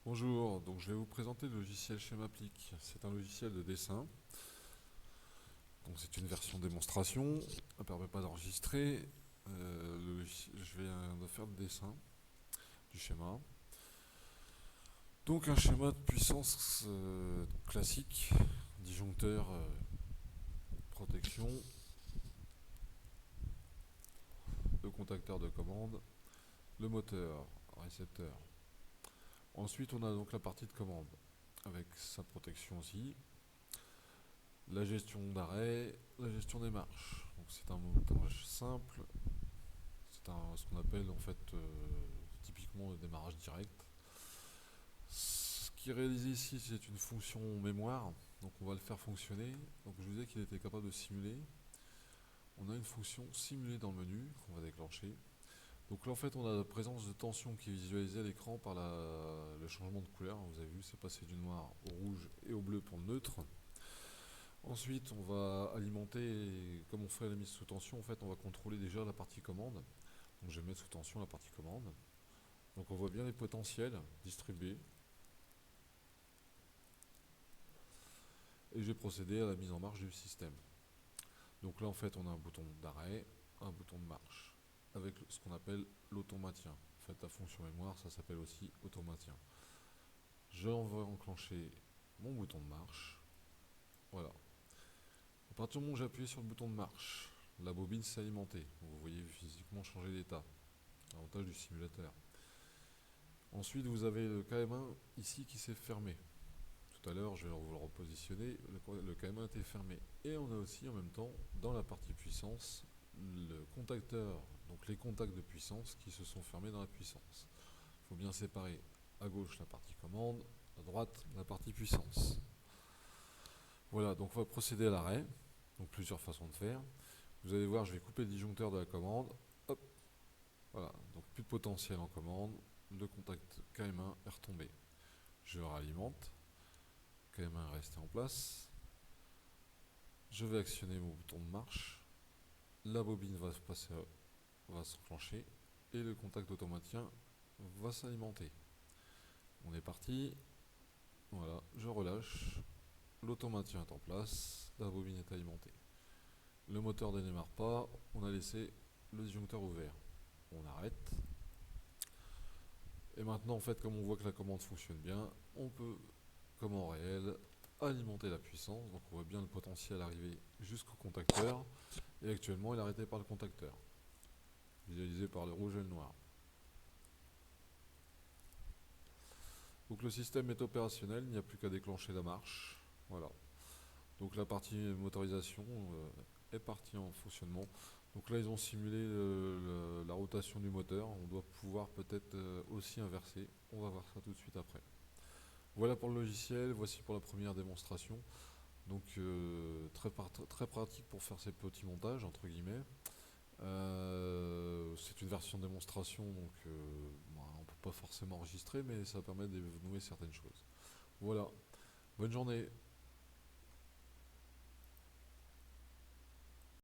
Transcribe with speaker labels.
Speaker 1: Bonjour, donc je vais vous présenter le logiciel Schemaplic. C'est un logiciel de dessin. Donc c'est une version démonstration. Ça ne permet pas d'enregistrer. Je vais faire le dessin du schéma. Donc un schéma de puissance classique, disjoncteur, protection, le contacteur de commande, le moteur, récepteur. Ensuite on a donc la partie de commande avec sa protection aussi. La gestion d'arrêt, la gestion des marches. Donc c'est un montage simple, ce qu'on appelle en fait typiquement le démarrage direct. Ce qui est réalisé ici, c'est une fonction mémoire, donc on va le faire fonctionner. Donc je vous disais qu'il était capable de simuler. On a une fonction simulée dans le menu qu'on va déclencher. Donc là en fait on a la présence de tension qui est visualisée à l'écran par le changement de couleur. Vous avez vu, c'est passé du noir au rouge et au bleu pour le neutre. Ensuite, on va alimenter, comme on fait la mise sous tension, en fait, on va contrôler déjà la partie commande. Donc je vais mettre sous tension la partie commande. Donc on voit bien les potentiels distribués. Et je vais procéder à la mise en marche du système. Donc là, en fait, on a un bouton d'arrêt, un bouton de marche, avec ce qu'on appelle l'automaintien. En fait, la fonction mémoire, ça s'appelle aussi automaintien. Je vais enclencher mon bouton de marche. Voilà. À partir du moment où j'ai appuyé sur le bouton de marche, la bobine s'est alimentée. Vous voyez physiquement changer d'état. L'avantage du simulateur. Ensuite, vous avez le KM1 ici qui s'est fermé. Tout à l'heure, je vais vous le repositionner. Le KM1 était fermé. Et on a aussi en même temps, dans la partie puissance, le contacteur, donc les contacts de puissance qui se sont fermés dans la puissance. Il faut bien séparer à gauche la partie commande, à droite la partie puissance. Voilà, donc on va procéder à l'arrêt. Donc plusieurs façons de faire. Vous allez voir, je vais couper le disjoncteur de la commande. Hop, voilà, donc plus de potentiel en commande. Le contact KM1 est retombé. Je réalimente. KM1 est resté en place. Je vais actionner mon bouton de marche. La bobine va s'enclencher et le contact automaticien va s'alimenter. On est parti. Voilà, je relâche. L'automaticien est en place. La bobine est alimentée. Le moteur ne démarre pas. On a laissé le disjoncteur ouvert. On arrête. Et maintenant, en fait, comme on voit que la commande fonctionne bien, on peut, comme en réel, alimenter la puissance. Donc on voit bien le potentiel arriver jusqu'au contacteur. Et actuellement, il est arrêté par le contacteur, visualisé par le rouge et le noir. Donc le système est opérationnel, il n'y a plus qu'à déclencher la marche. Voilà. Donc la partie motorisation est partie en fonctionnement. Donc là, ils ont simulé la rotation du moteur. On doit pouvoir peut-être aussi inverser. On va voir ça tout de suite après. Voilà pour le logiciel, voici pour la première démonstration. Donc très pratique pour faire ces petits montages, entre guillemets. C'est une version de démonstration, donc on ne peut pas forcément enregistrer, mais ça permet d'évaluer certaines choses. Voilà, bonne journée.